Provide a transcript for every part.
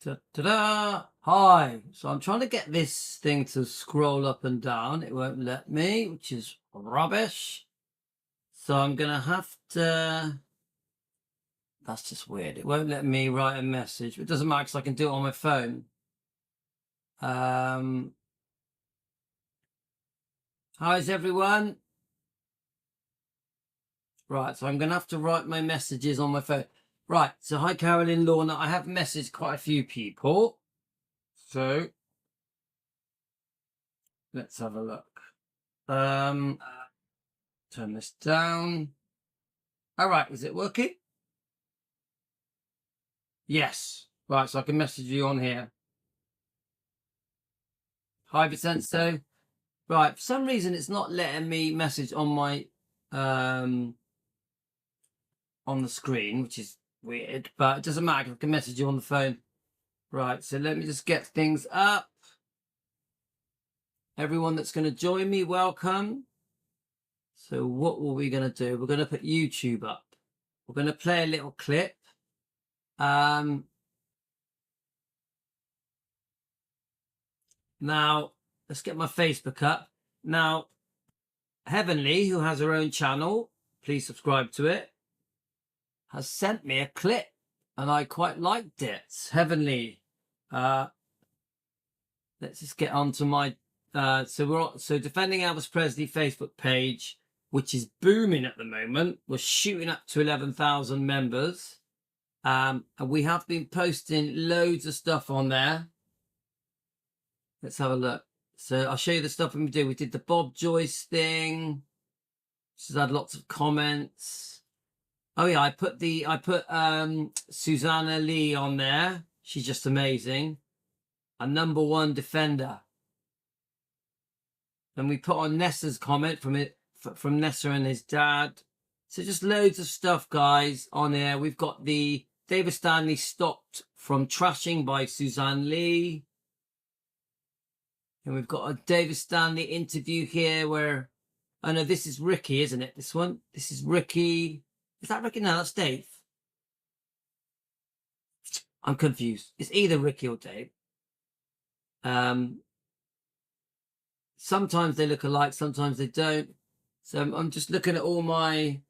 Ta-da! Hi. So I'm trying to get this thing to scroll up and down. It won't let me, which is rubbish. So I'm going to have to... That's just weird. It won't let me write a message. It doesn't matter because I can do it on my phone. How's everyone? Right, so I'm going to have to write my messages on my phone. Right, so hi Carolyn, Lorna. I have messaged quite a few people. So let's have a look. Turn this down. All right, is it working? Yes. Right, so I can message you on here. Hi, Vincenzo. Right, for some reason it's not letting me message on my on the screen, which is weird, but it doesn't matter. I can message you on the phone. Right, so let me just get things up. Everyone that's going to join me, welcome. So what were we going to do? We're going to put YouTube up. We're going to play a little clip. Now, let's get my Facebook up. Now, Heavenly, who has her own channel, please subscribe to it, has sent me a clip, and I quite liked it. Heavenly, let's just get on to my... So Defending Elvis Presley Facebook page, which is booming at the moment. We're shooting up to 11,000 members. And we have been posting loads of stuff on there. Let's have a look. So I'll show you the stuff we do. We did the Bob Joyce thing. She's had lots of comments. Oh yeah, I put Susanna Lee on there. She's just amazing. A #1 defender. And we put on Nessa's comment from Nessa and his dad. So just loads of stuff, guys, on there. We've got the David Stanley Stopped from Trashing by Suzanne Lee. And we've got a David Stanley interview here where... Oh, no, this is Ricky, isn't it? This one? This is Ricky. Is that Ricky? No, that's Dave. I'm confused. It's either Ricky or Dave. Sometimes they look alike, sometimes they don't. So I'm just looking at all my...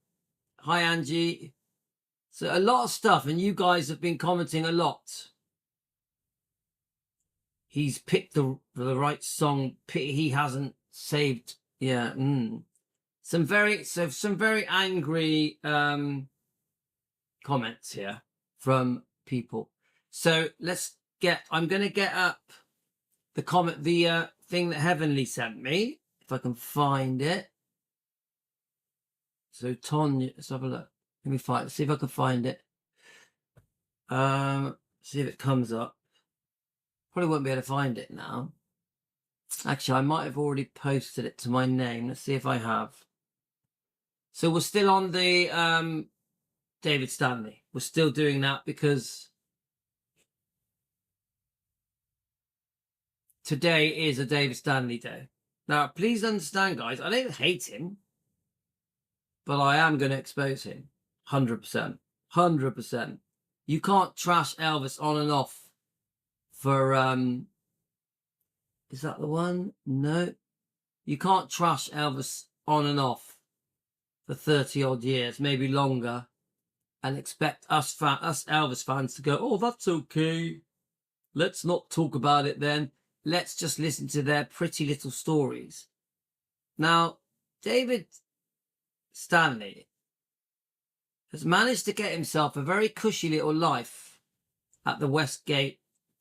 Hi, Angie. So a lot of stuff, and you guys have been commenting a lot. He's picked the right song. He hasn't saved... Yeah. Some very angry comments here from people. So I'm going to get up the comment, the thing that Heavenly sent me, if I can find it. So Tonya, let's have a look. Let me find it. See if I can find it. See if it comes up. Probably won't be able to find it now. Actually, I might have already posted it to my name. Let's see if I have. So we're still on the David Stanley. We're still doing that because today is a David Stanley day. Now, please understand, guys, I don't hate him, but I am going to expose him. 100%. 100%. You can't trash Elvis on and off for... Is that the one? No. You can't trash Elvis on and off for 30 odd years, maybe longer, and expect us Elvis fans to go, oh, that's okay. Let's not talk about it then. Let's just listen to their pretty little stories. Now, David Stanley has managed to get himself a very cushy little life at the Westgate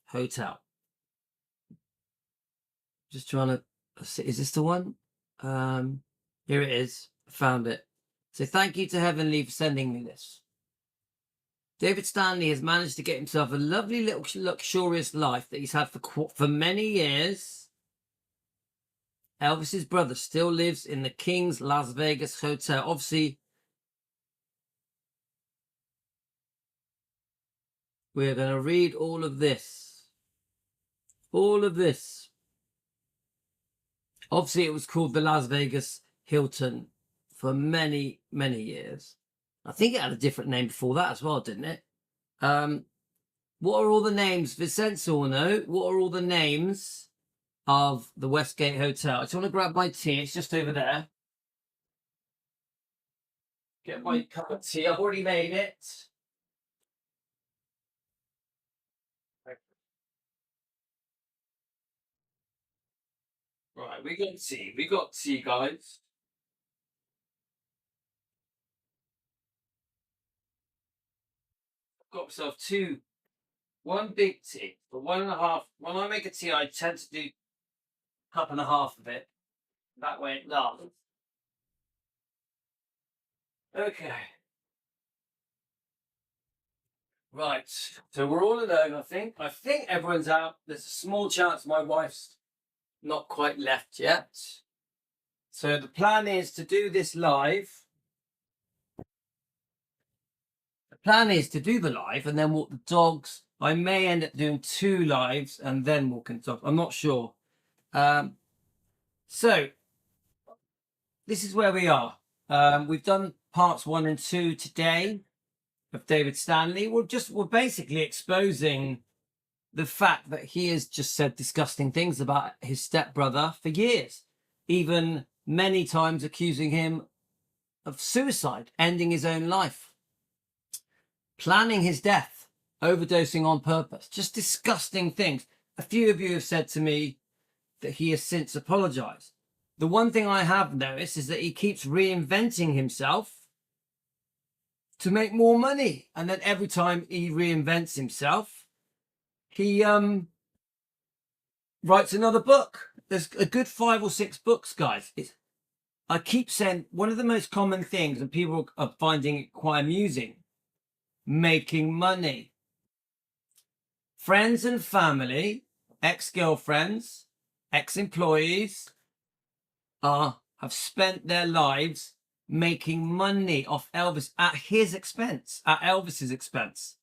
Hotel. Just trying to... Is this the one? Here it is. I found it. So thank you to Heavenly for sending me this. David Stanley has managed to get himself a lovely little luxurious life that he's had for many years. Elvis's brother still lives in the King's Las Vegas Hotel. Obviously, we're going to read all of this. All of this. Obviously, it was called the Las Vegas Hilton for many, many years. I think it had a different name before that as well, didn't it? What are all the names? Vincenzo will know. What are all the names of the Westgate Hotel? I just want to grab my tea. It's just over there. Get my cup of tea. I've already made it. Right, we got tea. We got tea, guys. Got myself one big tea, but 1.5. When I make a tea, I tend to do a cup and a half of it. That way it lasts. Okay. Right. So we're all alone, I think. I think everyone's out. There's a small chance my wife's not quite left yet. So the plan is to do this live. The plan is to do the live and then walk the dogs. I may end up doing 2 lives and then walking the dogs. I'm not sure. So this is where we are. We've done parts 1 and 2 today of David Stanley. We're basically exposing the fact that he has just said disgusting things about his stepbrother for years, even many times accusing him of suicide, ending his own life, planning his death, overdosing on purpose, just disgusting things. A few of you have said to me that he has since apologized. The one thing I have noticed is that he keeps reinventing himself to make more money. And then every time he reinvents himself, he writes another book. There's a good 5 or 6 books, guys. I keep saying one of the most common things, and people are finding it quite amusing, making money. Friends and family, ex-girlfriends, ex-employees have spent their lives making money off Elvis at his expense, at Elvis's expense.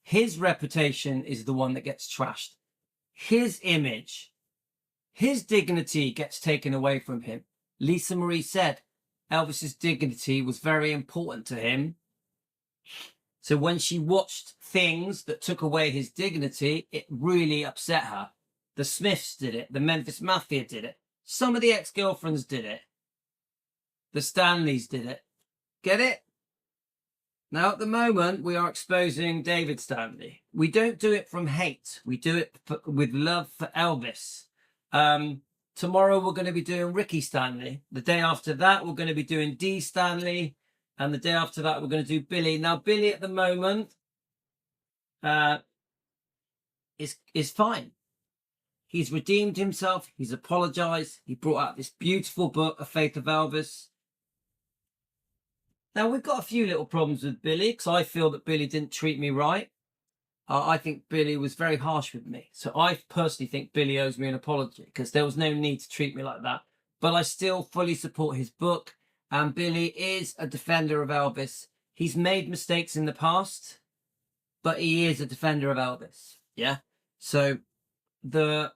His reputation is the one that gets trashed. His image, his dignity gets taken away from him. Lisa Marie said Elvis's dignity was very important to him. So when she watched things that took away his dignity, it really upset her. The Smiths did it. The Memphis Mafia did it. Some of the ex-girlfriends did it. The Stanleys did it. Get it? Now, at the moment, we are exposing David Stanley. We don't do it from hate. We do it with love for Elvis. Tomorrow, we're going to be doing Ricky Stanley. The day after that, we're going to be doing Dee Stanley. And the day after that, we're going to do Billy. Now, Billy, at the moment, is fine. He's redeemed himself. He's apologized. He brought out this beautiful book, A Faith of Elvis. Now, we've got a few little problems with Billy because I feel that Billy didn't treat me right. I think Billy was very harsh with me. So I personally think Billy owes me an apology because there was no need to treat me like that. But I still fully support his book. And Billy is a defender of Elvis. He's made mistakes in the past, but he is a defender of Elvis. Yeah. So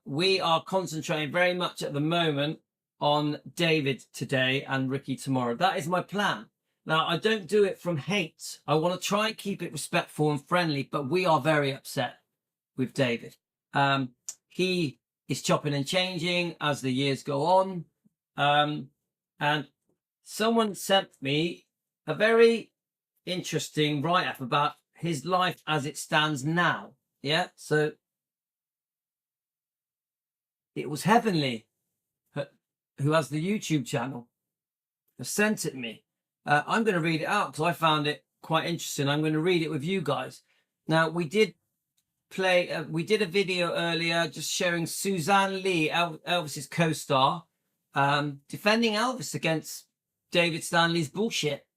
we are concentrating very much at the moment on David today and Ricky tomorrow. That is my plan. Now, I don't do it from hate. I want to try and keep it respectful and friendly, but we are very upset with David. He is chopping and changing as the years go on. And someone sent me a very interesting write-up about his life as it stands now. Yeah, so it was Heavenly, who has the YouTube channel, who sent it me. I'm going to read it out because I found it quite interesting. I'm going to read it with you guys. Now, we did a video earlier just showing Suzanne Lee, Elvis's co-star, defending Elvis against David Stanley's bullshit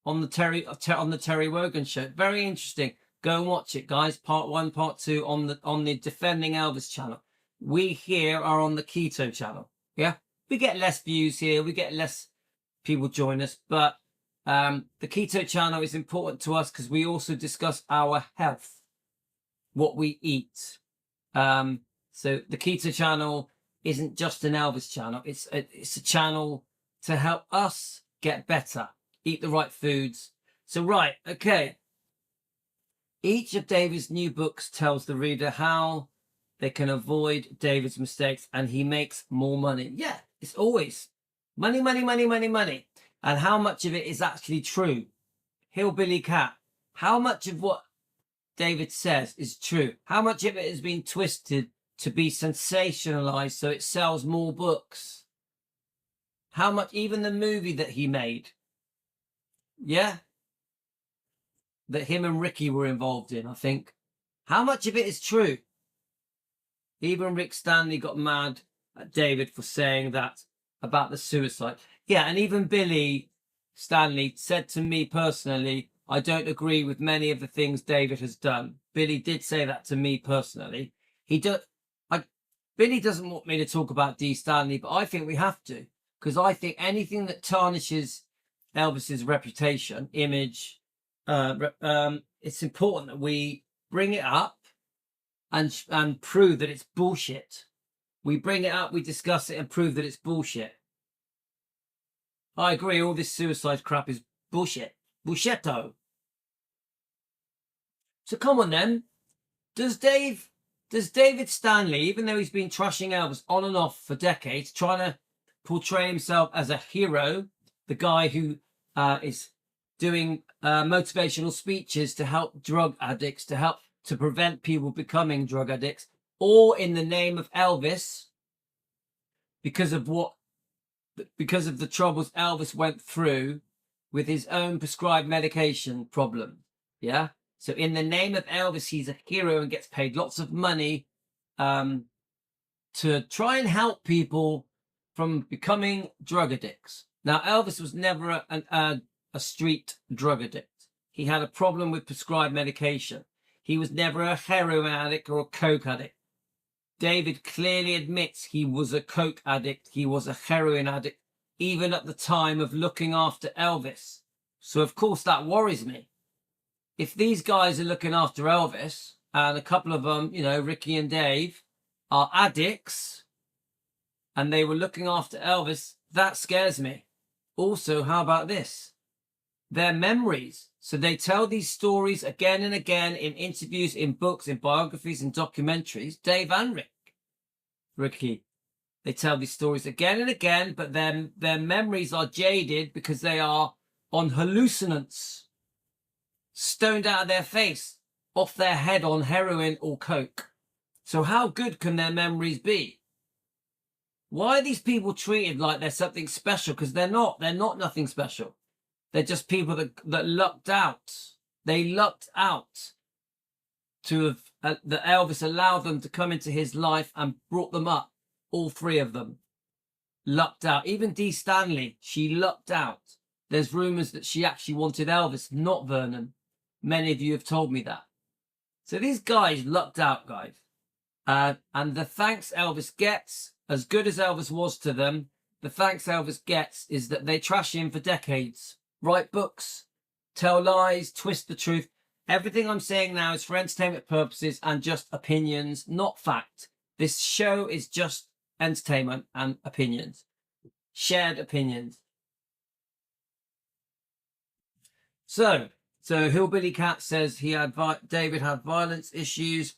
on the Terry Wogan show. Very interesting. Go and watch it, guys. Part 1, part 2 on the Defending Elvis channel. We here are on the Keto channel. Yeah, we get less views here. We get less people join us, but the Keto channel is important to us because we also discuss our health, what we eat. So the Keto channel isn't just an Elvis channel. It's a channel to help us get better, eat the right foods. So, right, okay. Each of David's new books tells the reader how they can avoid David's mistakes, and he makes more money. Yeah, it's always money, money, money, money, money. And how much of it is actually true? Hillbilly Cat. How much of what David says is true? How much of it has been twisted to be sensationalized so it sells more books? How much, even the movie that he made, yeah, that him and Ricky were involved in, I think. How much of it is true? Even Rick Stanley got mad at David for saying that about the suicide. Yeah, and even Billy Stanley said to me personally, I don't agree with many of the things David has done. Billy did say that to me personally. Billy doesn't want me to talk about D. Stanley, but I think we have to, because I think anything that tarnishes Elvis's reputation, image, it's important that we bring it up and prove that it's bullshit. We bring it up, we discuss it, and prove that it's bullshit. I agree, all this suicide crap is bullshit. Bullshitto. So come on then. Does David Stanley, even though he's been trashing Elvis on and off for decades, trying to portray himself as a hero, the guy who is doing motivational speeches to help drug addicts, to prevent people becoming drug addicts, all in the name of Elvis, because of the troubles Elvis went through with his own prescribed medication problem. Yeah. So in the name of Elvis, he's a hero and gets paid lots of money to try and help people from becoming drug addicts. Now, Elvis was never a street drug addict. He had a problem with prescribed medication. He was never a heroin addict or a coke addict. David clearly admits he was a coke addict. He was a heroin addict, even at the time of looking after Elvis. So, of course, that worries me. If these guys are looking after Elvis, and a couple of them, you know, Ricky and Dave, are addicts, and they were looking after Elvis, that scares me. Also, how about this? Their memories. So they tell these stories again and again in interviews, in books, in biographies, in documentaries. Dave and Ricky. They tell these stories again and again, but then their memories are jaded because they are on hallucinants, stoned out of their face, off their head on heroin or coke. So how good can their memories be? Why are these people treated like they're something special? Because they're not. They're not nothing special. They're just people that lucked out. They lucked out to have that Elvis allowed them to come into his life and brought them up. All three of them lucked out. Even Dee Stanley, she lucked out. There's rumors that she actually wanted Elvis, not Vernon. Many of you have told me that. So these guys lucked out, guys. And the thanks Elvis gets, as good as Elvis was to them, the thanks Elvis gets is that they trash him for decades. Write books, tell lies, twist the truth. Everything I'm saying now is for entertainment purposes and just opinions, not fact. This show is just entertainment and opinions. Shared opinions. So Hillbilly Cat says David had violence issues.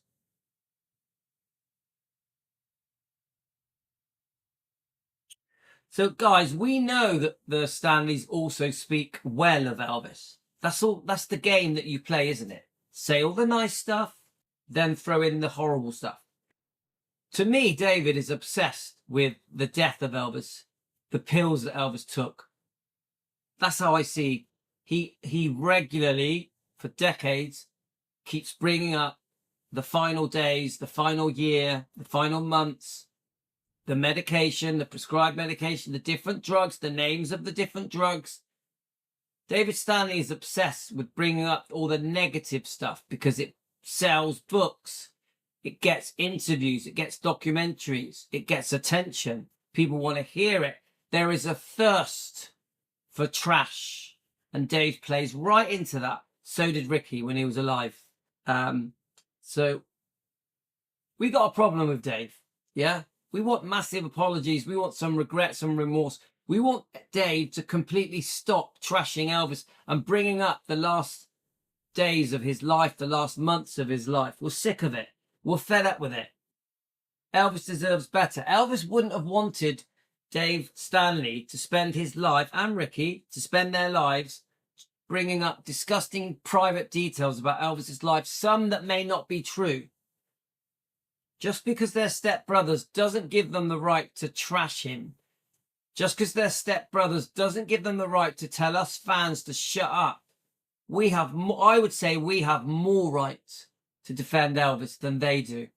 So, guys, we know that the Stanleys also speak well of Elvis. That's the game that you play, isn't it? Say all the nice stuff, then throw in the horrible stuff. To me, David is obsessed with the death of Elvis, the pills that Elvis took. That's how I see. He regularly, for decades, keeps bringing up the final days, the final year, the final months, the medication, the prescribed medication, the different drugs, the names of the different drugs. David Stanley is obsessed with bringing up all the negative stuff because it sells books, it gets interviews, it gets documentaries, it gets attention. People want to hear it. There is a thirst for trash, and Dave plays right into that. So did Ricky when he was alive. So we got a problem with Dave, yeah? We want massive apologies. We want some regret, some remorse. We want Dave to completely stop trashing Elvis and bringing up the last days of his life, the last months of his life. We're sick of it. We're fed up with it. Elvis deserves better. Elvis wouldn't have wanted Dave Stanley to spend his life, and Ricky, to spend their lives bringing up disgusting private details about Elvis's life, some that may not be true. Just because they're stepbrothers doesn't give them the right to trash him. Just because they're stepbrothers doesn't give them the right to tell us fans to shut up. We have, I would say we have more right to defend Elvis than they do.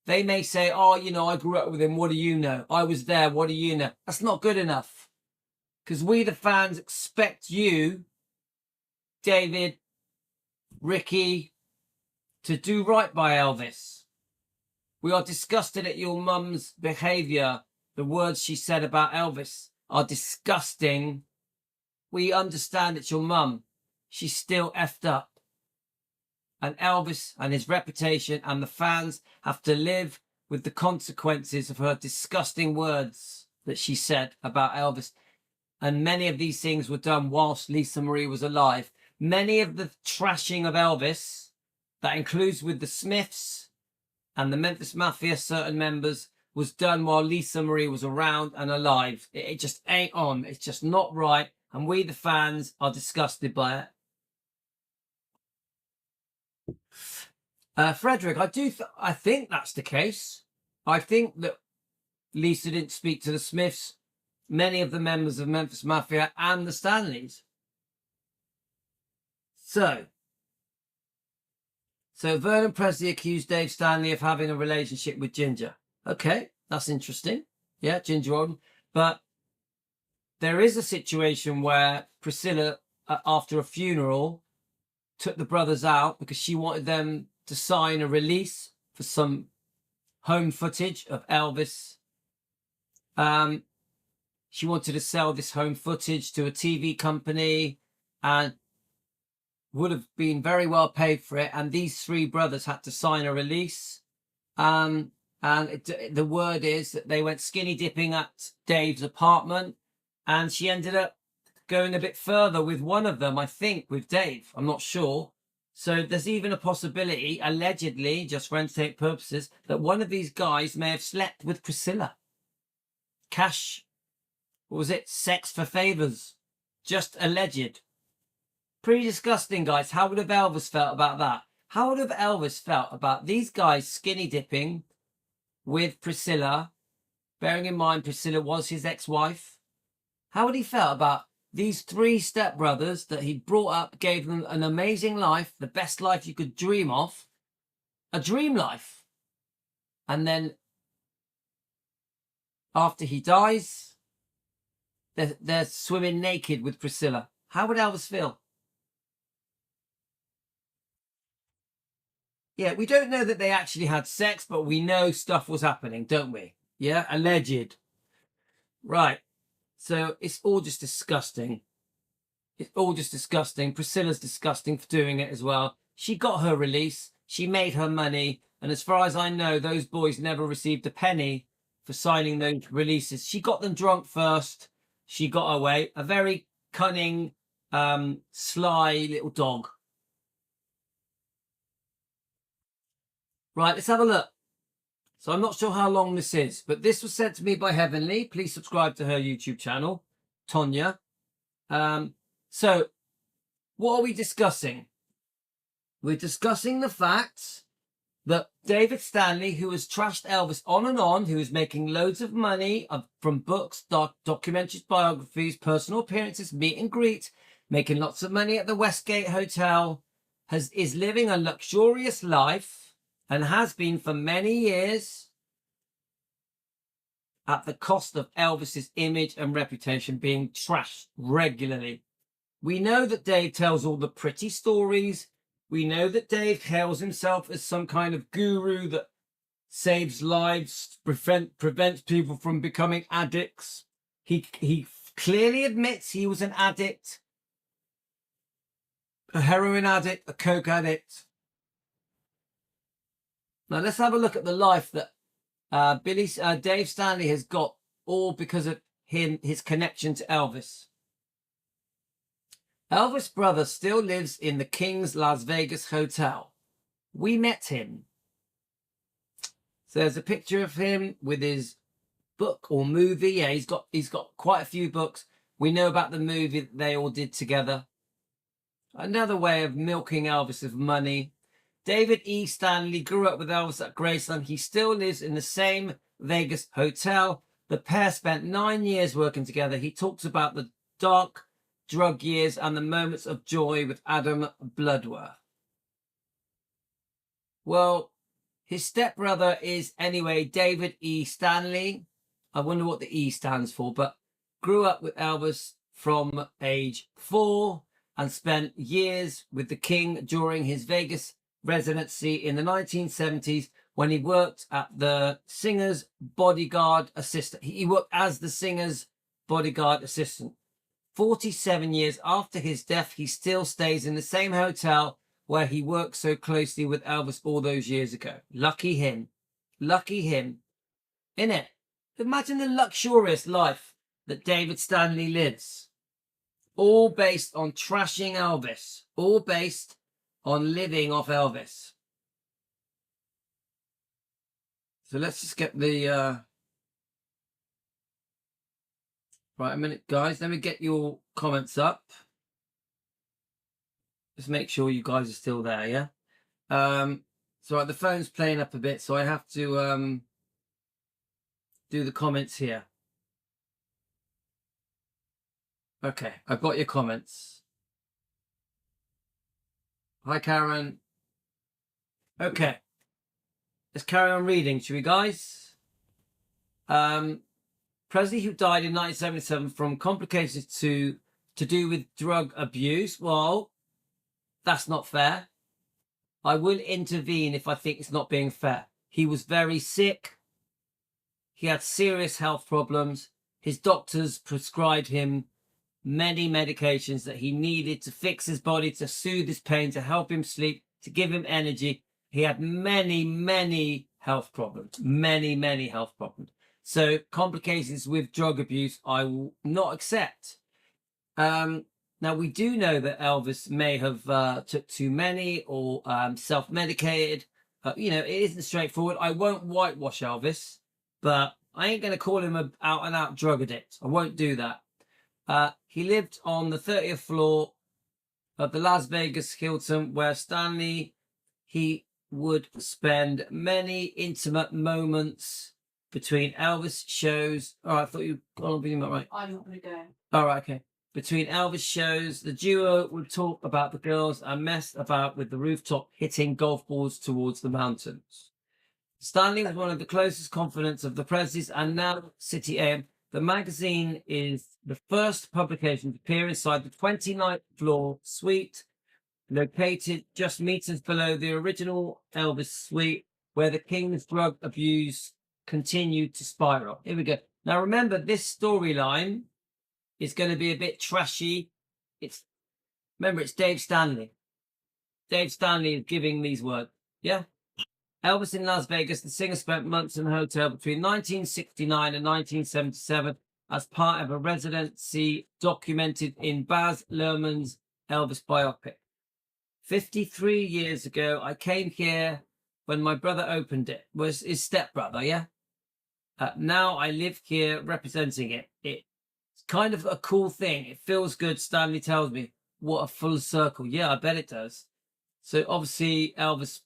They may say, oh, you know, I grew up with him. What do you know? I was there. What do you know? That's not good enough. Because we, the fans, expect you, David, Ricky, to do right by Elvis. We are disgusted at your mum's behaviour. The words she said about Elvis are disgusting. We understand it's your mum. She's still effed up. And Elvis and his reputation and the fans have to live with the consequences of her disgusting words that she said about Elvis. And many of these things were done whilst Lisa Marie was alive. Many of the trashing of Elvis, that includes with the Smiths and the Memphis Mafia, certain members, was done while Lisa Marie was around and alive. It just ain't on. It's just not right. And we, the fans, are disgusted by it. Frederick, I think that's the case. I think that Lisa didn't speak to the Smiths, many of the members of Memphis Mafia, and the Stanleys. So Vernon Presley accused Dave Stanley of having a relationship with Ginger. Okay, that's interesting. Yeah, Ginger Alden. But there is a situation where Priscilla, after a funeral, took the brothers out because she wanted them to sign a release for some home footage of Elvis. She wanted to sell this home footage to a TV company and would have been very well paid for it. And these three brothers had to sign a release. The word is that they went skinny dipping at Dave's apartment, and she ended up going a bit further with one of them, I think, with Dave. I'm not sure. So there's even a possibility, allegedly, just for entertainment purposes, that one of these guys may have slept with Priscilla. Cash, what was it? Sex for favours. Just alleged. Pretty disgusting, guys. How would have Elvis felt about that? How would have Elvis felt about these guys skinny dipping with Priscilla, bearing in mind Priscilla was his ex-wife? How would he felt about these three stepbrothers that he brought up, gave them an amazing life, the best life you could dream of, a dream life. And then after he dies, they're swimming naked with Priscilla. How would Elvis feel? Yeah, we don't know that they actually had sex, but we know stuff was happening, don't we? Yeah, alleged. Right. So it's all just disgusting. It's all just disgusting. Priscilla's disgusting for doing it as well. She got her release. She made her money. And as far as I know, those boys never received a penny for signing those releases. She got them drunk first. She got away. A very cunning, sly little dog. Right, let's have a look. So I'm not sure how long this is, but this was sent to me by Heavenly. Please subscribe to her YouTube channel, Tonya. So what are we discussing? We're discussing the fact that David Stanley, who has trashed Elvis on and on, who is making loads of money from books, documentaries, biographies, personal appearances, meet and greet, making lots of money at the Westgate Hotel, is living a luxurious life, and has been for many years, at the cost of Elvis's image and reputation being trashed regularly. We know that Dave tells all the pretty stories. We know that Dave hails himself as some kind of guru that saves lives, prevents people from becoming addicts. He clearly admits he was an addict, a heroin addict, a coke addict. Now let's have a look at the life that Dave Stanley has got, all because of his connection to Elvis. Elvis' brother still lives in the King's Las Vegas hotel. We met him. So there's a picture of him with his book or movie. Yeah, he's got quite a few books. We know about the movie that they all did together. Another way of milking Elvis of money. David E. Stanley grew up with Elvis at Graceland. He still lives in the same Vegas hotel. The pair spent 9 years working together. He talks about the dark drug years and the moments of joy with Adam Bloodworth. Well, his stepbrother is anyway David E. Stanley. I wonder what the E stands for, but grew up with Elvis from age 4 and spent years with the King during his Vegas residency in the 1970s when he worked at the singer's bodyguard assistant. He worked as the singer's bodyguard assistant. 47 years after his death, he still stays in the same hotel where he worked so closely with Elvis all those years ago. Lucky him. Lucky him. Innit? Imagine the luxurious life that David Stanley lives. All based on trashing Elvis. All based on living off Elvis. So let's just get the... Right, a minute, guys. Let me get your comments up. Just make sure you guys are still there, yeah? So the phone's playing up a bit, so I have to do the comments here. Okay, I've got your comments. Hi, Karen. Okay. Let's carry on reading, shall we, guys? Presley, who died in 1977 from complications to do with drug abuse. Well, that's not fair. I will intervene if I think it's not being fair. He was very sick. He had serious health problems. His doctors prescribed him many medications that he needed to fix his body, to soothe his pain, to help him sleep, to give him energy. He had many health problems. Many health problems. So complications with drug abuse, I will not accept. Now, we do know that Elvis may have took too many or self-medicated. You know, it isn't straightforward. I won't whitewash Elvis, but I ain't going to call him an out-and-out drug addict. I won't do that. He lived on the 30th floor of the Las Vegas Hilton, where Stanley, he would spend many intimate moments between Elvis shows. Oh, I thought you were on video, right? I'm not going to go. All right, okay. Between Elvis shows, the duo would talk about the girls and mess about with the rooftop, hitting golf balls towards the mountains. Stanley was one of the closest confidants of the Presleys and now City AM. The magazine is the first publication to appear inside the 29th floor suite, located just meters below the original Elvis suite, where the King's drug abuse continued to spiral. Here we go. Now remember, this storyline is going to be a bit trashy. Remember, it's Dave Stanley. Dave Stanley is giving these words. Yeah? Elvis in Las Vegas, the singer spent months in the hotel between 1969 and 1977 as part of a residency documented in Baz Luhrmann's Elvis biopic. 53 years ago, I came here when my brother opened it. Was his stepbrother, yeah? Now I live here representing it. It's kind of a cool thing. It feels good, Stanley tells me. What a full circle. Yeah, I bet it does. So obviously Elvis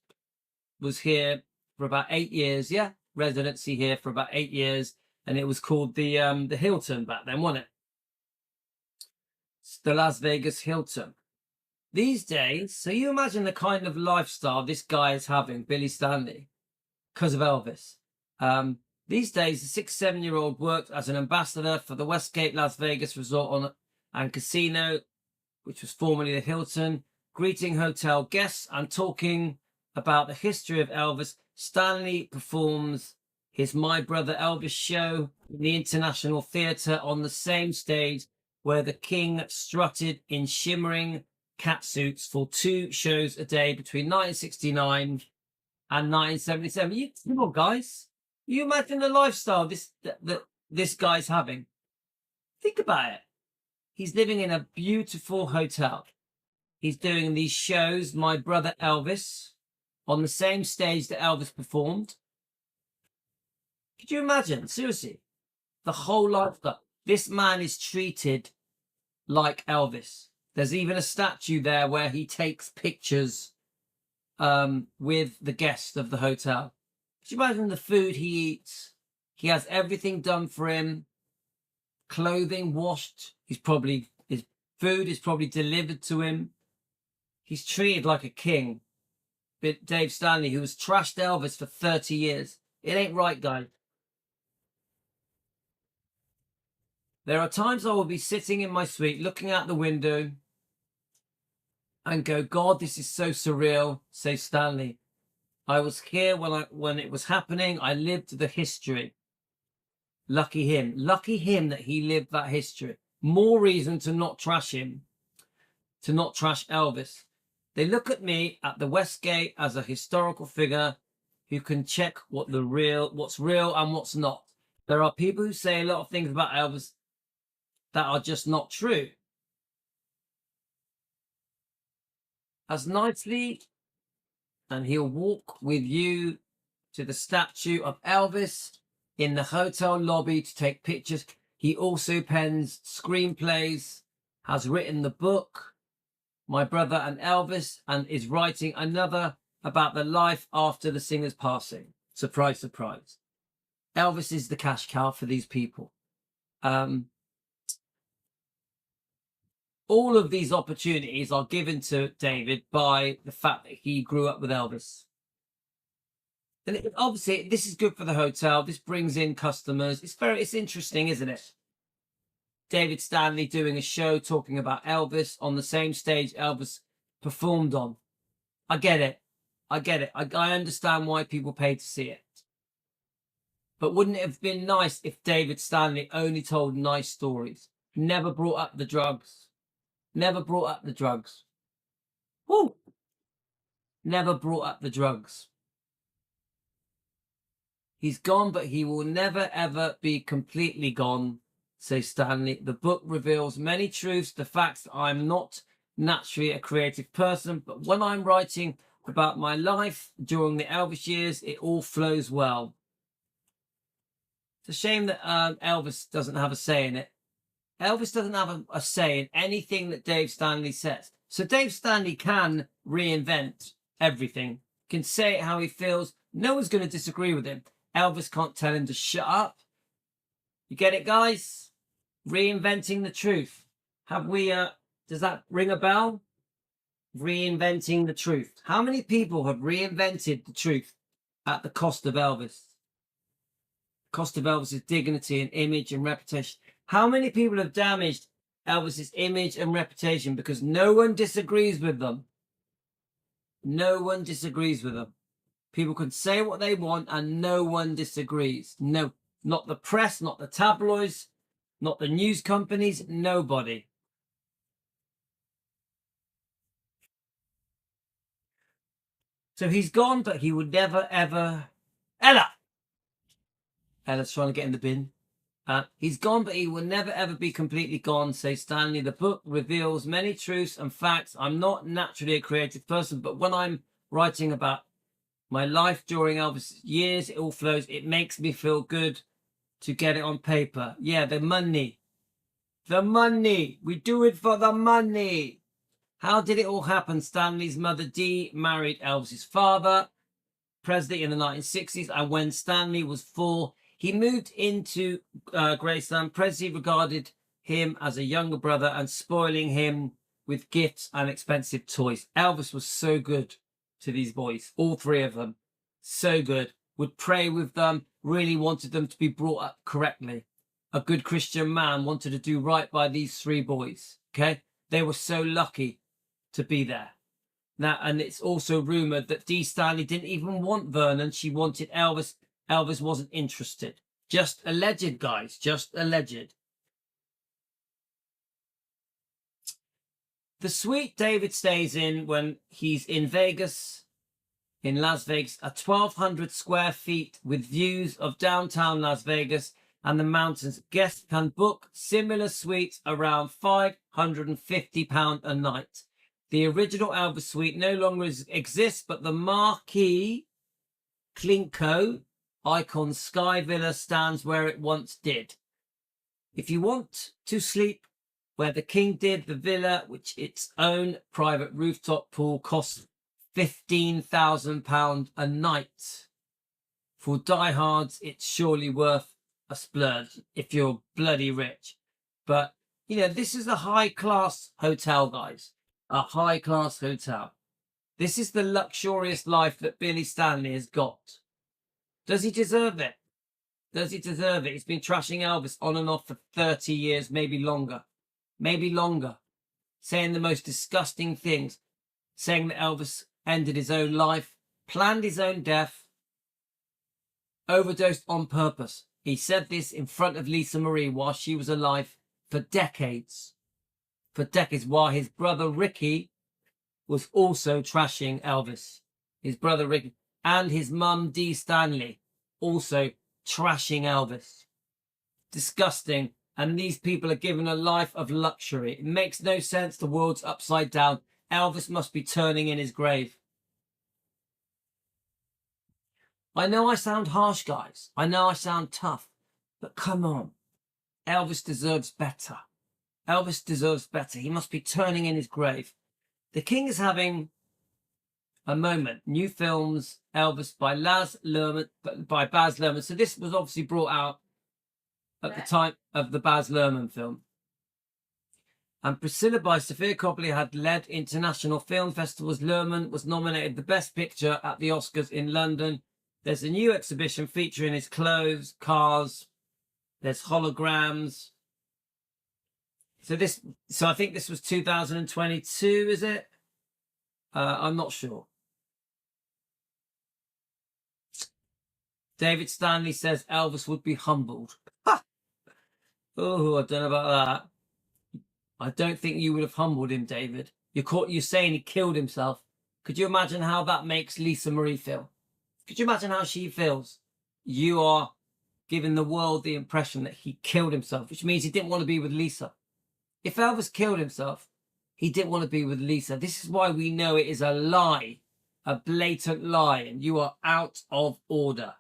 was here for about 8 years, yeah? Residency here for about 8 years. And it was called the Hilton back then, wasn't it? It's the Las Vegas Hilton. These days, so you imagine the kind of lifestyle this guy is having, Billy Stanley, because of Elvis. These days, the 6-7-year-old worked as an ambassador for the Westgate Las Vegas Resort and Casino, which was formerly the Hilton, greeting hotel guests and talking about the history of Elvis. Stanley performs his My Brother Elvis show in the International Theatre on the same stage where the King strutted in shimmering catsuits for 2 shows a day between 1969 and 1977. Come on, guys. You imagine the lifestyle this guy's having. Think about it. he's living in a beautiful hotel. He's doing these shows, My Brother Elvis, on the same stage that Elvis performed. Could you imagine? Seriously, the whole lifestyle. This man is treated like Elvis. There's even a statue there where he takes pictures with the guests of the hotel. Could you imagine the food he eats? He has everything done for him. Clothing washed. His food is probably delivered to him. He's treated like a king. But Dave Stanley, who has trashed Elvis for 30 years. It ain't right, guys. There are times I will be sitting in my suite, looking out the window and go, God, this is so surreal, say Stanley. I was here when it was happening. I lived the history. Lucky him. Lucky him that he lived that history. More reason to not trash him, to not trash Elvis. They look at me at the Westgate as a historical figure who can check what's real and what's not. There are people who say a lot of things about Elvis that are just not true. As nicely, and he'll walk with you to the statue of Elvis in the hotel lobby to take pictures. He also pens screenplays, has written the book, My Brother and Elvis, and is writing another about the life after the singer's passing. Surprise, surprise. Elvis is the cash cow for these people. All of these opportunities are given to David by the fact that he grew up with Elvis. And obviously, this is good for the hotel. This brings in customers. It's interesting, isn't it? David Stanley doing a show talking about Elvis on the same stage Elvis performed on. I get it. I understand why people pay to see it. But wouldn't it have been nice if David Stanley only told nice stories? Never brought up the drugs. Never brought up the drugs. Woo! Never brought up the drugs. He's gone, but he will never, ever be completely gone, says Stanley. The book reveals many truths, the facts that I'm not naturally a creative person, but when I'm writing about my life during the Elvis years, it all flows well. It's a shame that Elvis doesn't have a say in it. Elvis doesn't have a say in anything that Dave Stanley says. So Dave Stanley can reinvent everything, can say it how he feels. No one's going to disagree with him. Elvis can't tell him to shut up. You get it, guys? Reinventing the truth. Have we, does that ring a bell? Reinventing the truth. How many people have reinvented the truth at the cost of Elvis? Cost of Elvis's dignity and image and reputation. How many people have damaged Elvis's image and reputation because no one disagrees with them? No one disagrees with them. People can say what they want and no one disagrees. No, not the press, not the tabloids, not the news companies, nobody. So he's gone, but he would never, ever... Ella's trying to get in the bin. He's gone, but he will never, ever be completely gone, says Stanley. The book reveals many truths and facts. I'm not naturally a creative person, but when I'm writing about my life during Elvis' years, it all flows. It makes me feel good to get it on paper. Yeah, the money. The money. We do it for the money. How did it all happen? Stanley's mother, Dee, married Elvis' father, Presley, in the 1960s. And when Stanley was 4, he moved into Graceland. Presley regarded him as a younger brother and spoiling him with gifts and expensive toys. Elvis was so good to these boys, all 3 of them. So good. Would pray with them, really wanted them to be brought up correctly. A good Christian man wanted to do right by these 3 boys. Okay? They were so lucky to be there. Now, and it's also rumoured that Dee Stanley didn't even want Vernon. She wanted Elvis. Elvis wasn't interested. Just alleged, guys. Just alleged. The suite David stays in when he's in Vegas, in Las Vegas, are 1,200 square feet with views of downtown Las Vegas. and the mountains. Guests can book similar suites around £550 a night. The original Elvis suite no longer exists, but the marquee Klinko icon Sky Villa stands where it once did. If you want to sleep where the king did, the villa, which its own private rooftop pool, costs £15,000 a night. For diehards, it's surely worth a splurge if you're bloody rich. But, you know, this is a high-class hotel, guys. A high-class hotel. This is the luxurious life that Billy Stanley has got. Does he deserve it? Does he deserve it? He's been trashing Elvis on and off for 30 years, maybe longer. Maybe longer. Saying the most disgusting things. Saying that Elvis ended his own life, planned his own death, overdosed on purpose. He said this in front of Lisa Marie while she was alive for decades. For decades, while his brother Ricky was also trashing Elvis. His brother Ricky and his mum Dee Stanley also trashing Elvis. Disgusting. And these people are given a life of luxury. It makes no sense. The world's upside down. Elvis must be turning in his grave. I know I sound harsh, guys. I know I sound tough. But come on. Elvis deserves better. Elvis deserves better. He must be turning in his grave. The King is having a moment. New films, Elvis by Baz Luhrmann. So this was obviously brought out at the time of the Baz Luhrmann film. And Priscilla by Sofia Coppola had led international film festivals. Luhrmann was nominated the Best Picture at the Oscars in London. There's a new exhibition featuring his clothes, cars. There's holograms. So I think this was 2022, is it? I'm not sure. David Stanley says Elvis would be humbled. Ha! Oh, I don't know about that. I don't think you would have humbled him, David. You're saying he killed himself. Could you imagine how that makes Lisa Marie feel? Could you imagine how she feels? You are giving the world the impression that he killed himself, which means he didn't want to be with Lisa. If Elvis killed himself, he didn't want to be with Lisa. This is why we know it is a lie, a blatant lie, and you are out of order.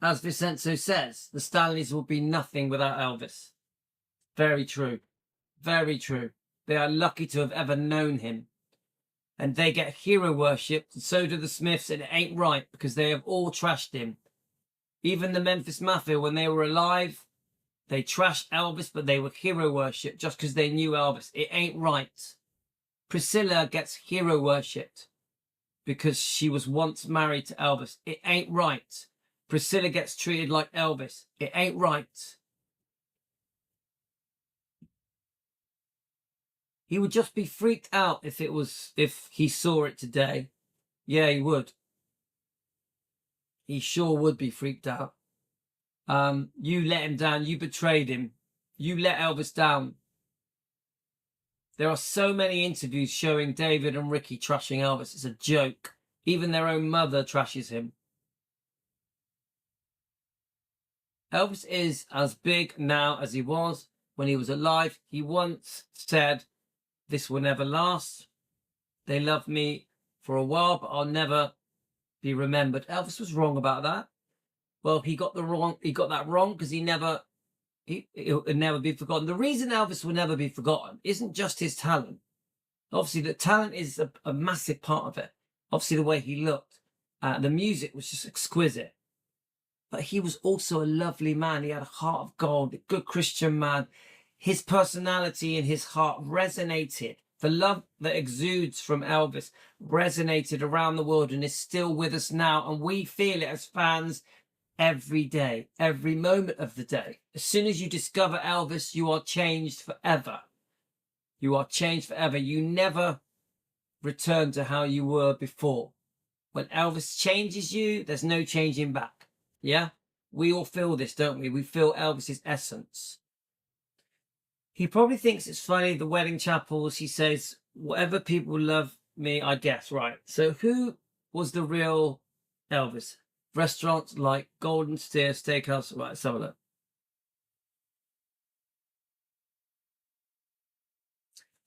As Vincenzo says, the Stanleys will be nothing without Elvis. Very true. Very true. They are lucky to have ever known him. And they get hero worshipped, and so do the Smiths, and it ain't right because they have all trashed him. Even the Memphis Mafia, when they were alive, they trashed Elvis, but they were hero worshipped just because they knew Elvis. It ain't right. Priscilla gets hero worshipped because she was once married to Elvis. It ain't right. Priscilla gets treated like Elvis. It ain't right. He would just be freaked out if he saw it today. Yeah, he would. He sure would be freaked out. You let him down. You betrayed him. You let Elvis down. There are so many interviews showing David and Ricky trashing Elvis. It's a joke. Even their own mother trashes him. Elvis is as big now as he was when he was alive. He once said, "This will never last. They loved me for a while, but I'll never be remembered." Elvis was wrong about that. Well, he got that wrong because it'll never be forgotten. The reason Elvis will never be forgotten isn't just his talent. Obviously, the talent is a massive part of it. Obviously, the way he looked. The music was just exquisite. But he was also a lovely man. He had a heart of gold, a good Christian man. His personality and his heart resonated. The love that exudes from Elvis resonated around the world and is still with us now. And we feel it as fans every day, every moment of the day. As soon as you discover Elvis, you are changed forever. You are changed forever. You never return to how you were before. When Elvis changes you, there's no changing back. Yeah? We all feel this, don't we? We feel Elvis's essence. He probably thinks it's funny, the wedding chapels. He says, whatever people love me, I guess. Right. So who was the real Elvis? restaurants like Golden Steer Steakhouse. Right, let's have a look.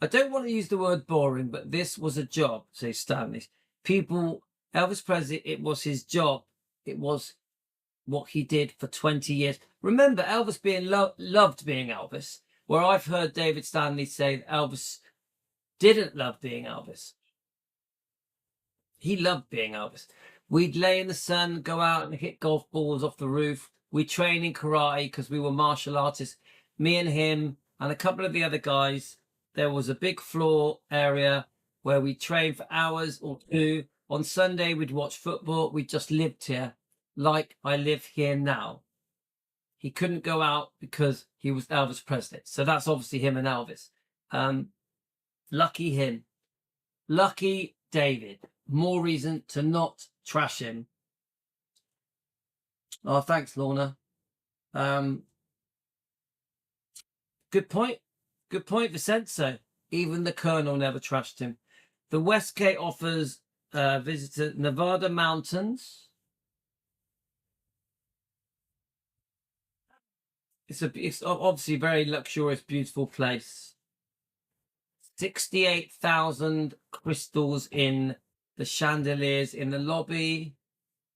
I don't want to use the word boring, but this was a job, says Stanley. People, Elvis Presley, it was his job. It was what he did for 20 years. Remember, Elvis being loved being Elvis, where I've heard David Stanley say that Elvis didn't love being Elvis. He loved being Elvis. We'd lay in the sun, go out and hit golf balls off the roof. We train in karate because we were martial artists. Me and him and a couple of the other guys. There was a big floor area where we trained for hours or two. On Sunday, we'd watch football. We just lived here like I live here now. He couldn't go out because he was Elvis Presley. So that's obviously him and Elvis. Lucky him. Lucky David. More reason to not trash him. Oh, thanks, Lorna. Good point. Good point, Vincenzo. Even the Colonel never trashed him. The Westgate offers visitor Nevada mountains. It's obviously a very luxurious, beautiful place. 68,000 crystals in the chandeliers in the lobby,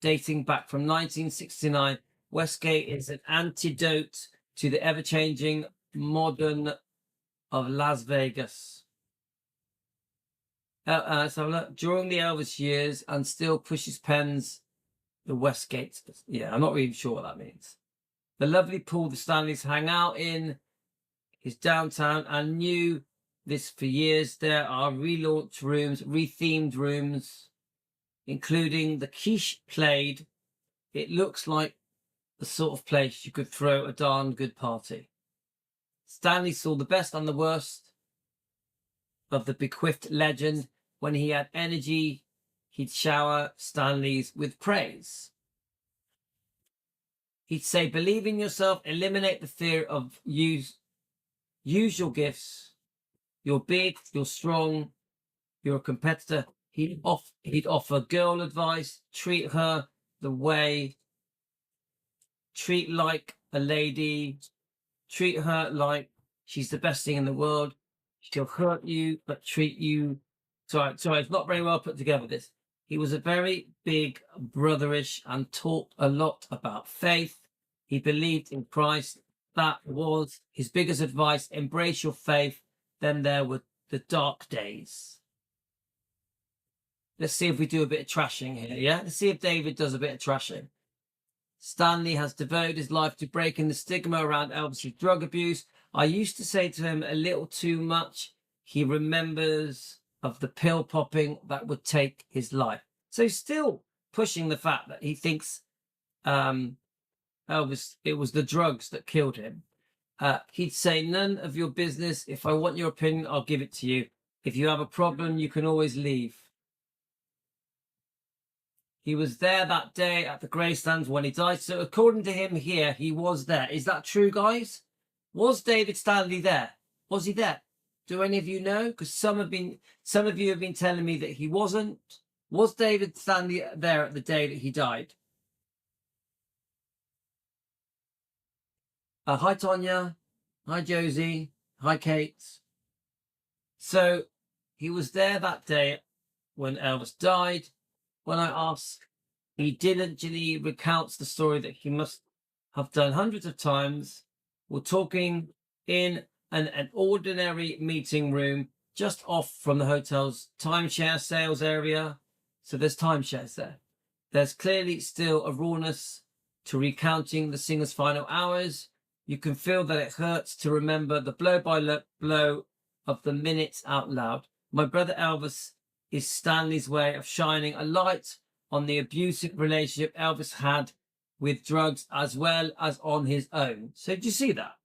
dating back from 1969. Westgate is an antidote to the ever-changing modern of Las Vegas. So during the Elvis years and still pushes pens, the Westgate. Yeah, I'm not really sure what that means. The lovely pool the Stanleys hang out in is downtown and knew this for years. There are relaunched rooms, rethemed rooms, including the quiche played. It looks like the sort of place you could throw a darn good party. Stanley saw the best and the worst of the bequeathed legend. When he had energy, he'd shower Stanleys with praise. He'd say, believe in yourself, eliminate the fear of use your gifts. You're big, you're strong, you're a competitor. He'd offer girl advice, treat her the way, treat like a lady, treat her like she's the best thing in the world. She'll hurt you, but treat you. Sorry, it's not very well put together, this. He was a very big brotherish and talked a lot about faith. He believed in Christ. That was his biggest advice. Embrace your faith. Then there were the dark days. Let's see if we do a bit of trashing here, yeah? Let's see if David does a bit of trashing. Stanley has devoted his life to breaking the stigma around Elvis's drug abuse. I used to say to him a little too much. He remembers of the pill popping that would take his life. So he's still pushing the fact that he thinks Elvis, it was the drugs that killed him. He'd say, none of your business. If I want your opinion, I'll give it to you. If you have a problem, you can always leave. He was there that day at the Greystands when he died. So according to him here, he was there. Is that true, guys? Was David Stanley there? Was he there? Do any of you know? Because some of you have been telling me that he wasn't. Was David Stanley there at the day that he died? Hi, Tonya. Hi, Josie. Hi, Kate. So he was there that day when Elvis died. When I asked, he diligently recounts the story that he must have done hundreds of times. We're talking in an ordinary meeting room just off from the hotel's timeshare sales area. So there's timeshares there. There's clearly still a rawness to recounting the singer's final hours. You can feel that it hurts to remember the blow-by-blow of the minutes out loud. My brother Elvis is Stanley's way of shining a light on the abusive relationship Elvis had with drugs as well as on his own. So did you see that?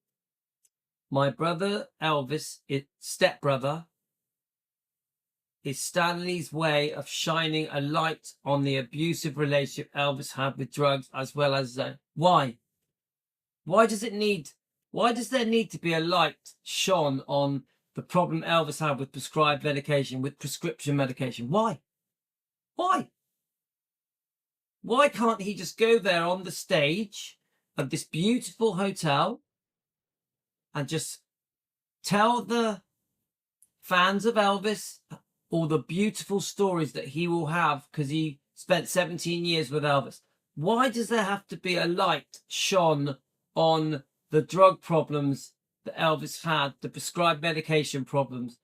My brother Elvis, stepbrother, is Stanley's way of shining a light on the abusive relationship Elvis had with drugs as well as his own. Why? Why does there need to be a light shone on the problem Elvis had with prescribed medication, with prescription medication? Why? Why? Why can't he just go there on the stage of this beautiful hotel and just tell the fans of Elvis all the beautiful stories that he will have because he spent 17 years with Elvis? Why does there have to be a light shone on the drug problems that Elvis had, the prescribed medication problems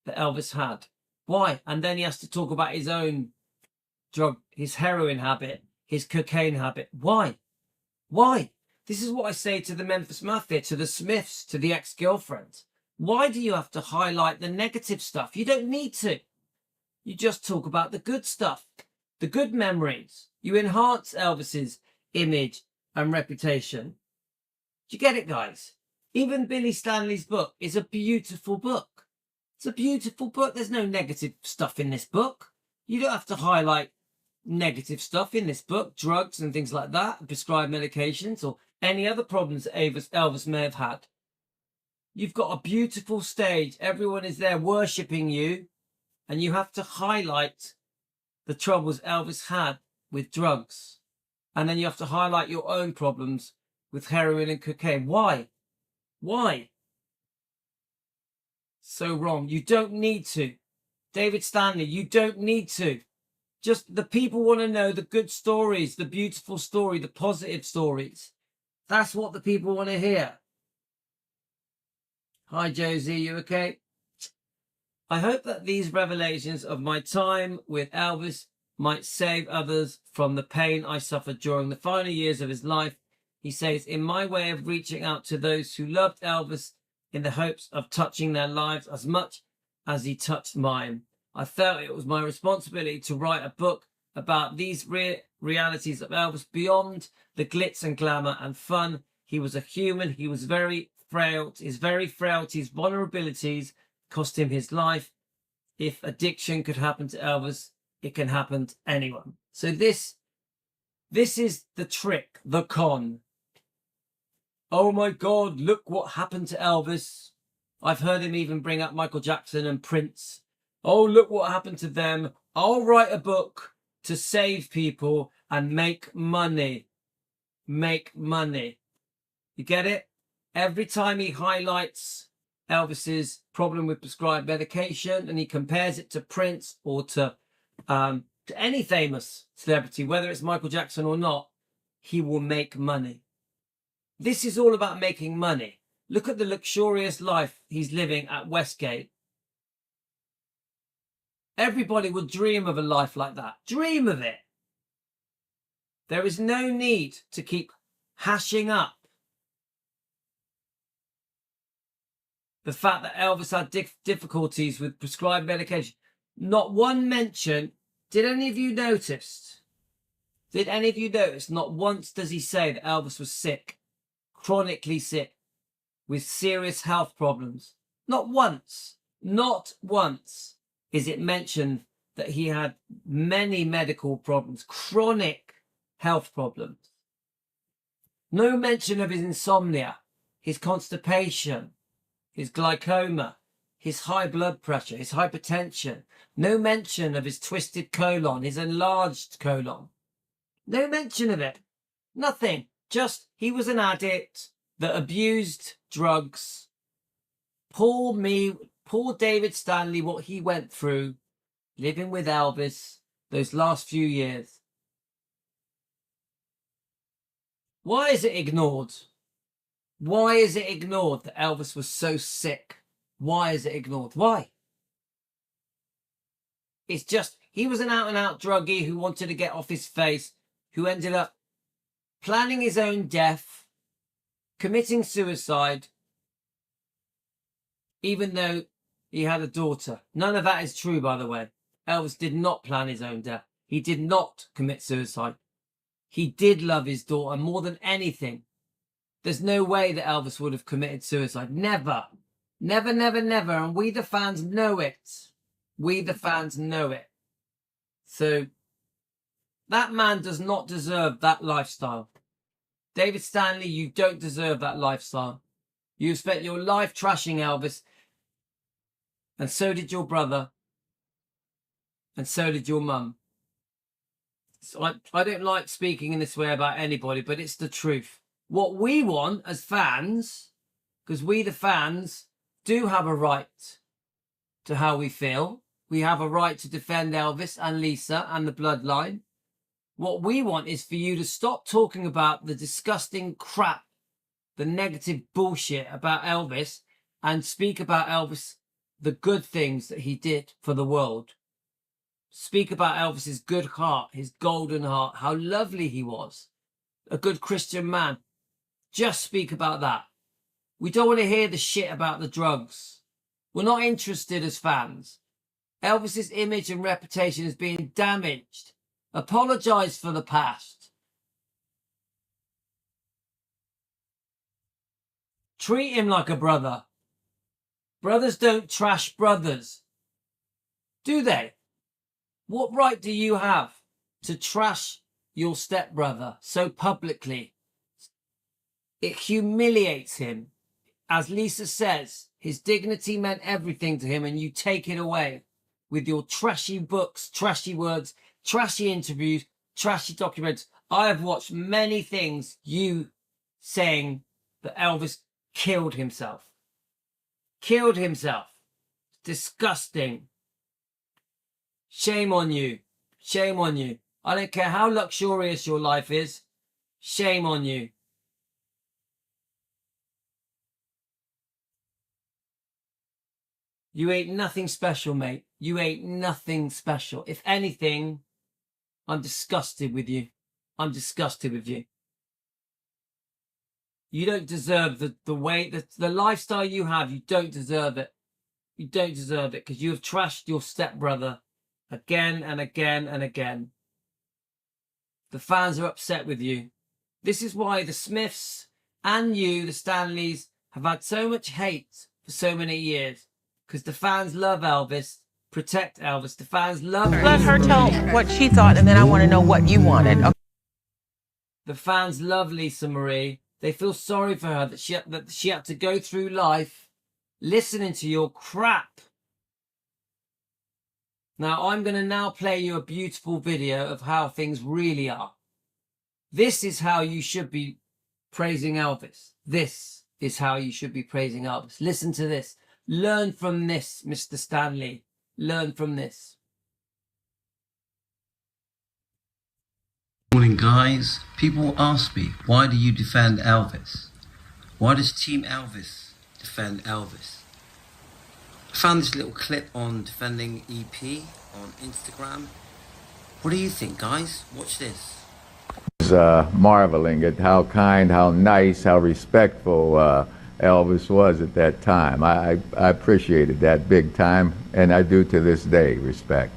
that Elvis had? Why? And then he has to talk about his own drug, his heroin habit, his cocaine habit. Why? Why? This is what I say to the Memphis Mafia, to the Smiths, to the ex-girlfriends. Why do you have to highlight the negative stuff? You don't need to. You just talk about the good stuff, the good memories. You enhance Elvis's image and reputation. Do you get it, guys? Even Billy Stanley's book is a beautiful book. It's a beautiful book. There's no negative stuff in this book. You don't have to highlight negative stuff in this book, drugs and things like that, prescribed medications or any other problems that Elvis may have had. You've got a beautiful stage. Everyone is there worshipping you, and you have to highlight the troubles Elvis had with drugs. And then you have to highlight your own problems with heroin and cocaine. Why? Why? So wrong. You don't need to. David Stanley, you don't need to. Just the people want to know the good stories, the beautiful story, the positive stories. That's what the people want to hear. Hi, Josie, you okay? I hope that these revelations of my time with Elvis might save others from the pain I suffered during the final years of his life. He says, in my way of reaching out to those who loved Elvis in the hopes of touching their lives as much as he touched mine, I felt it was my responsibility to write a book about these realities of Elvis beyond the glitz and glamour and fun. He was a human. He was very frail. His very frailties, vulnerabilities cost him his life. If addiction could happen to Elvis, it can happen to anyone. So this is the trick, the con. Oh my God, look what happened to Elvis. I've heard him even bring up Michael Jackson and Prince. Oh, look what happened to them. I'll write a book to save people and make money. Make money. You get it? Every time he highlights Elvis's problem with prescribed medication and he compares it to Prince or to any famous celebrity, whether it's Michael Jackson or not, he will make money. This is all about making money. Look at the luxurious life he's living at Westgate. Everybody would dream of a life like that. Dream of it. There is no need to keep hashing up the fact that Elvis had difficulties with prescribed medication. Not one mention. Did any of you notice? Did any of you notice? Not once does he say that Elvis was sick, chronically sick, with serious health problems. Not once. Not once is it mentioned that he had many medical problems, chronic health problems. No mention of his insomnia, his constipation, his glaucoma, his high blood pressure, his hypertension. No mention of his twisted colon, his enlarged colon. No mention of it. Nothing. Just he was an addict that abused drugs. Poor David Stanley, what he went through living with Elvis those last few years. Why is it ignored? Why is it ignored that Elvis was so sick? Why is it ignored? Why? It's just, he was an out-and-out druggie who wanted to get off his face, who ended up planning his own death, committing suicide, even though he had a daughter. None of that is true, by the way. Elvis did not plan his own death. He did not commit suicide. He did love his daughter more than anything. There's no way that Elvis would have committed suicide. Never. Never, never, never. And we the fans know it. We the fans know it. So that man does not deserve that lifestyle. David Stanley, you don't deserve that lifestyle. You spent your life trashing Elvis. And so did your brother. And so did your mum. I don't like speaking in this way about anybody, but it's the truth. What we want as fans, because we the fans do have a right to how we feel. We have a right to defend Elvis and Lisa and the bloodline. What we want is for you to stop talking about the disgusting crap, the negative bullshit about Elvis, and speak about Elvis, the good things that he did for the world. Speak about Elvis's good heart, his golden heart, how lovely he was. A good Christian man. Just speak about that. We don't want to hear the shit about the drugs. We're not interested as fans. Elvis's image and reputation is being damaged. Apologize for the past. Treat him like a brother. Brothers don't trash brothers. Do they? What right do you have to trash your stepbrother so publicly? It humiliates him. As Lisa says, his dignity meant everything to him, and you take it away with your trashy books, trashy words, trashy interviews, trashy documents. I have watched many things you saying that Elvis killed himself. Killed himself. Disgusting. Shame on you. Shame on you. I don't care how luxurious your life is. Shame on you. You ain't nothing special, mate. You ain't nothing special. If anything, I'm disgusted with you. I'm disgusted with you. You don't deserve the way, the lifestyle you have. You don't deserve it. You don't deserve it because you have trashed your stepbrother again and again and again. The fans are upset with you. This is why the Smiths and you, the Stanleys, have had so much hate for so many years. Because the fans love Elvis, protect Elvis. The fans love Lisa. Let her tell what she thought, and then I want to know what you wanted. Okay. The fans love Lisa Marie. They feel sorry for her that she had to go through life listening to your crap. Now, I'm going to now play you a beautiful video of how things really are. This is how you should be praising Elvis. This is how you should be praising Elvis. Listen to this. Learn from this, Mr. Stanley. Learn from this. Morning, guys. People ask me, why do you defend Elvis? Why does Team Elvis defend Elvis? I found this little clip on Defending EP on Instagram. What do you think, guys? Watch this. Marveling at how kind, how nice, how respectful Elvis was at that time. I appreciated that big time, and I do to this day, respect.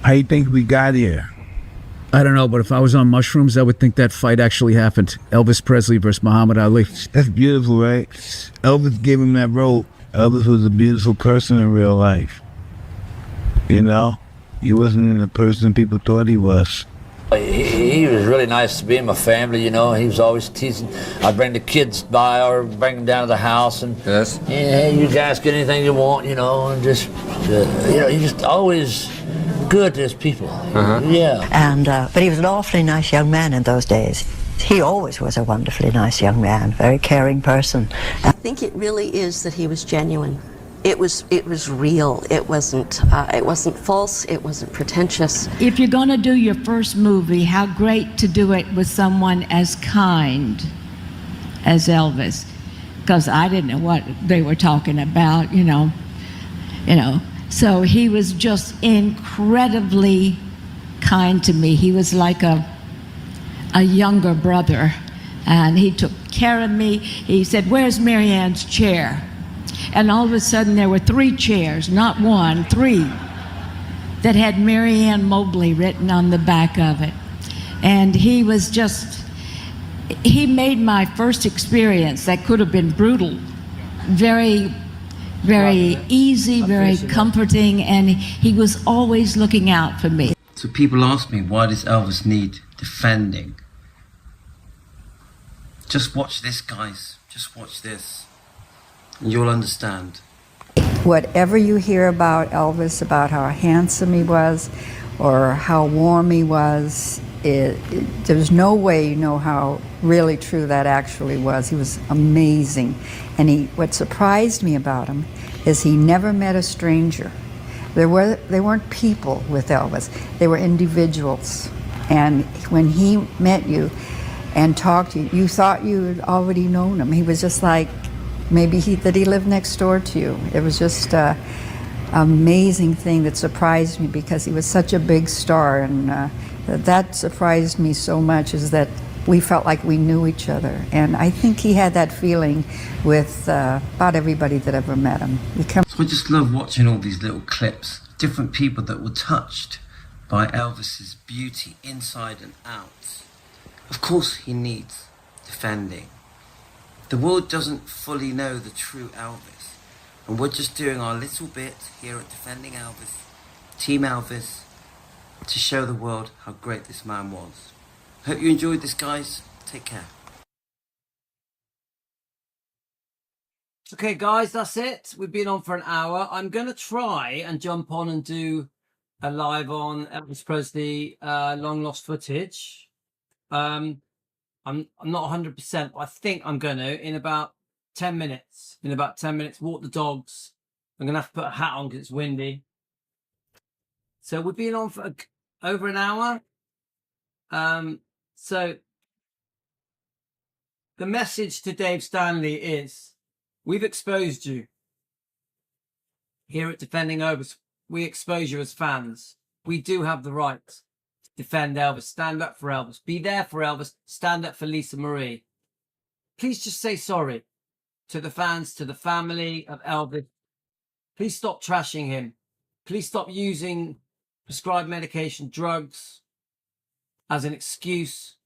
How you think we got here? I don't know, but if I was on mushrooms, I would think that fight actually happened. Elvis Presley versus Muhammad Ali. That's beautiful, right? Elvis gave him that role. Elvis was a beautiful person in real life. You know? He wasn't the person people thought he was. He was really nice to be in my family, you know. He was always teasing. I'd bring the kids by or bring them down to the house and, Yes. Hey, you guys get anything you want, you know, and just, you know, he's just always good to his people. Yeah. And but he was an awfully nice young man in those days. He always was a wonderfully nice young man, very caring person. I think it really is that he was genuine. It was real. It wasn't false. It wasn't pretentious. If you're going to do your first movie, how great to do it with someone as kind as Elvis, because I didn't know what they were talking about, you know. So he was just incredibly kind to me. He was like a younger brother, and he took care of me. He said, "Where's Marianne's chair?" And all of a sudden there were 3 chairs, not 1, 3, that had Marianne Mobley written on the back of it. And he was just, he made my first experience that could have been brutal very, very easy, very comforting, and he was always looking out for me. So people ask me, why does Elvis need defending? Just watch this, guys. Just watch this. And you'll understand. Whatever you hear about Elvis, about how handsome he was, or how warm he was, there's no way you know how really true that actually was. He was amazing. And what surprised me about him is he never met a stranger. They weren't people with Elvis. They were individuals. And when he met you and talked to you, you thought you had already known him. He was just like, maybe he lived next door to you. It was just an amazing thing that surprised me because he was such a big star. And that surprised me so much, is that we felt like we knew each other. And I think he had that feeling with about everybody that ever met him. So I just love watching all these little clips, different people that were touched by Elvis's beauty inside and out. Of course he needs defending. The world doesn't fully know the true Elvis, and we're just doing our little bit here at Defending Elvis, Team Elvis, to show the world how great this man was. Hope you enjoyed this, guys. Take care. Okay, guys, that's it. We've been on for an hour. I'm going to try and jump on and do a live on Elvis Presley long lost footage. I'm not 100%, but I think I'm going to in about 10 minutes. In about 10 minutes, walk the dogs. I'm going to have to put a hat on because it's windy. So we've been on for over an hour. So the message to Dave Stanley is, we've exposed you. Here at Defending Elvis, we expose you as fans. We do have the right to defend Elvis. Stand up for Elvis. Be there for Elvis. Stand up for Lisa Marie. Please just say sorry to the fans, to the family of Elvis. Please stop trashing him. Please stop using prescribed medication, drugs, as an excuse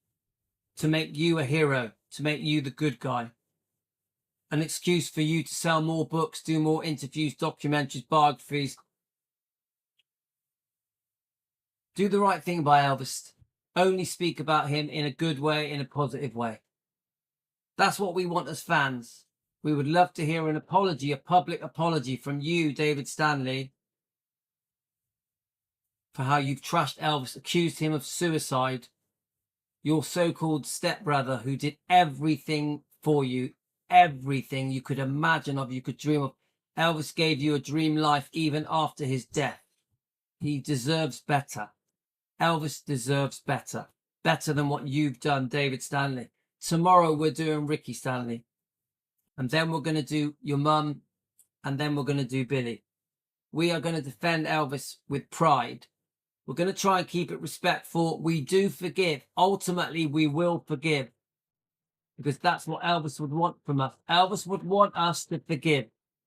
to make you a hero, to make you the good guy. An excuse for you to sell more books, do more interviews, documentaries, biographies. Do the right thing by Elvis. Only speak about him in a good way, in a positive way. That's what we want as fans. We would love to hear an apology, a public apology from you, David Stanley, for how you've trashed Elvis, accused him of suicide. Your so-called stepbrother who did everything for you, everything you could imagine of, you could dream of. Elvis gave you a dream life even after his death. He deserves better. Elvis deserves better. Better than what you've done, David Stanley. Tomorrow we're doing Ricky Stanley. And then we're going to do your mum. And then we're going to do Billy. We are going to defend Elvis with pride. We're going to try and keep it respectful. We do forgive. Ultimately, we will forgive. Because that's what Elvis would want from us. Elvis would want us to forgive.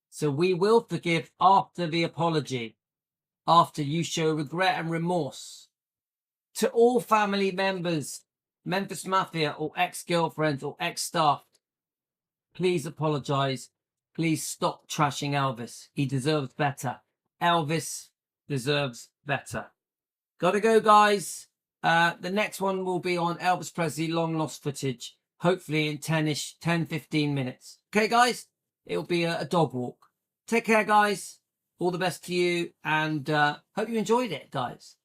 So we will forgive after the apology. After you show regret and remorse. To all family members, Memphis Mafia or ex-girlfriends or ex-staff, please apologize. Please stop trashing Elvis. He deserves better. Elvis deserves better. Gotta go, guys. The next one will be on Elvis Presley long lost footage. Hopefully in 10-15 minutes. Okay, guys? It'll be a dog walk. Take care, guys. All the best to you. And hope you enjoyed it, guys.